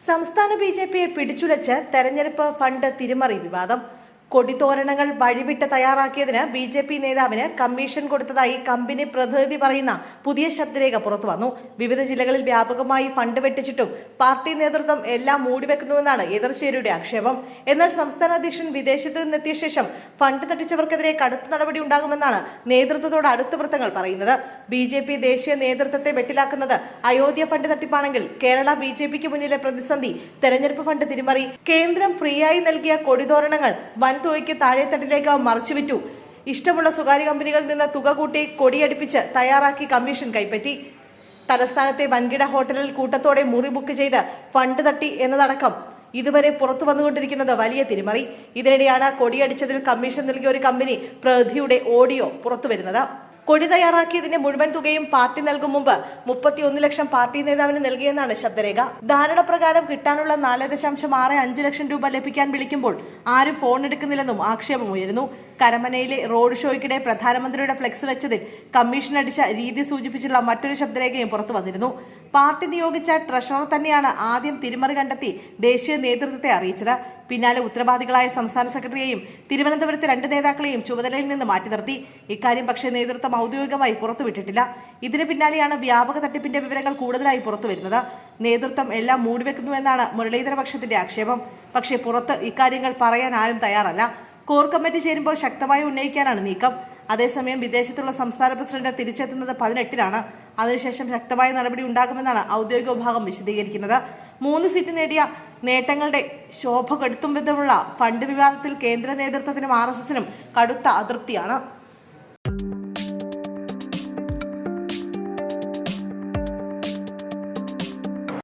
സംസ്ഥാന ബി.ജെ.പിയെ പിടിച്ചുലച്ച് തെരഞ്ഞെടുപ്പ് ഫണ്ട് തിരിമറി വിവാദം. കൊടിതോരണങ്ങൾ വഴിവിട്ട് തയ്യാറാക്കിയതിന് ബി.ജെ.പി നേതാവിന് കമ്മീഷൻ കൊടുത്തതായി കമ്പനി പ്രതിനിധി പറയുന്ന പുതിയ ശബ്ദരേഖ പുറത്തുവന്നു. വിവിധ ജില്ലകളിൽ വ്യാപകമായി ഫണ്ട് വെട്ടിച്ചിട്ടും പാർട്ടി നേതൃത്വം എല്ലാം മൂടിവെക്കുന്നുവെന്നാണ് എതിർചേരിയുടെ ആക്ഷേപം. എന്നാൽ സംസ്ഥാന അധ്യക്ഷൻ വിദേശത്ത് നിന്നെത്തിയ ശേഷം ഫണ്ട് തട്ടിച്ചവർക്കെതിരെ കടുത്ത നടപടി ഉണ്ടാകുമെന്നാണ് നേതൃത്വത്തോട് അടുത്ത വൃത്തങ്ങൾ പറയുന്നത്. ബി.ജെ.പി ദേശീയ നേതൃത്വത്തെ വെട്ടിലാക്കുന്നത് അയോധ്യ ഫണ്ട് തട്ടിപ്പാണെങ്കിൽ കേരള ബി.ജെ.പിക്ക് മുന്നിലെ പ്രതിസന്ധി തെരഞ്ഞെടുപ്പ് ഫണ്ട് തിരിമറി. കേന്ദ്രം ഫ്രീയായി നൽകിയ കൊടിതോരണങ്ങൾ തുകയ്ക്ക് താഴെത്തട്ടിലേക്ക് മറിച്ചുവിറ്റു. ഇഷ്ടമുള്ള സ്വകാര്യ കമ്പനികളിൽ നിന്ന് തുക കൂട്ടി കൊടിയടിപ്പിച്ച് തയ്യാറാക്കി കമ്മീഷൻ കൈപ്പറ്റി. തലസ്ഥാനത്തെ വൻകിട ഹോട്ടലിൽ കൂട്ടത്തോടെ മുറി ബുക്ക് ചെയ്ത് ഫണ്ട് തട്ടി എന്നതടക്കം ഇതുവരെ പുറത്തു വന്നുകൊണ്ടിരിക്കുന്നത് വലിയ തിരിമറി. ഇതിനിടെയാണ് കൊടിയടിച്ചതിൽ കമ്മീഷൻ നൽകിയ ഒരു കമ്പനി പ്രതിയുടെ ഓഡിയോ പുറത്തുവരുന്നത്. കൊടി തയ്യാറാക്കിയതിന്റെ മുഴുവൻ തുകയും പാർട്ടി നൽകും മുമ്പ് 31 ലക്ഷം പാർട്ടി നേതാവിന് നൽകിയെന്നാണ് ശബ്ദരേഖ. ധാരണ പ്രകാരം കിട്ടാനുള്ള 4.65 ലക്ഷം രൂപ ലഭിക്കാൻ വിളിക്കുമ്പോൾ ആരും ഫോൺ എടുക്കുന്നില്ലെന്നും ആക്ഷേപമുയരുന്നു. കരമനയിലെ റോഡ് ഷോയ്ക്കിടെ പ്രധാനമന്ത്രിയുടെ ഫ്ലെക്സ് വെച്ചതിൽ കമ്മീഷൻ അടിച്ച രീതി സൂചിപ്പിച്ചുള്ള മറ്റൊരു ശബ്ദരേഖയും പുറത്തു വന്നിരുന്നു. പാർട്ടി നിയോഗിച്ച ട്രഷറർ തന്നെയാണ് ആദ്യം തിരിമറി കണ്ടെത്തി ദേശീയ നേതൃത്വത്തെ അറിയിച്ചത്. പിന്നാലെ ഉത്തരവാദികളായ സംസ്ഥാന സെക്രട്ടറിയെയും തിരുവനന്തപുരത്തെ 2 നേതാക്കളെയും ചുമതലയിൽ നിന്ന് മാറ്റി നിർത്തി. ഇക്കാര്യം പക്ഷേ നേതൃത്വം ഔദ്യോഗികമായി പുറത്തുവിട്ടിട്ടില്ല. ഇതിന് പിന്നാലെയാണ് വ്യാപക തട്ടിപ്പിന്റെ വിവരങ്ങൾ കൂടുതലായി പുറത്തുവരുന്നത്. നേതൃത്വം എല്ലാം മൂടിവെക്കുന്നുവെന്നാണ് മുരളീധര പക്ഷത്തിന്റെ ആക്ഷേപം. പക്ഷേ പുറത്ത് ഇക്കാര്യങ്ങൾ പറയാൻ ആരും തയ്യാറല്ല. കോർ കമ്മിറ്റി ചേരുമ്പോൾ ശക്തമായി ഉന്നയിക്കാനാണ് നീക്കം. അതേസമയം വിദേശത്തുള്ള സംസ്ഥാന പ്രസിഡന്റ് തിരിച്ചെത്തുന്നത് 18-നാണ്. അതിനുശേഷം ശക്തമായ നടപടി ഉണ്ടാകുമെന്നാണ് ഔദ്യോഗിക വിഭാഗം വിശദീകരിക്കുന്നത്. 3 സീറ്റ് നേടിയ നേട്ടങ്ങളുടെ ശോഭ കെടുത്തും വിധമുള്ള ഫണ്ട് വിവാദത്തിൽ കേന്ദ്ര നേതൃത്വത്തിനും RSSനും കടുത്ത അതൃപ്തിയാണ്.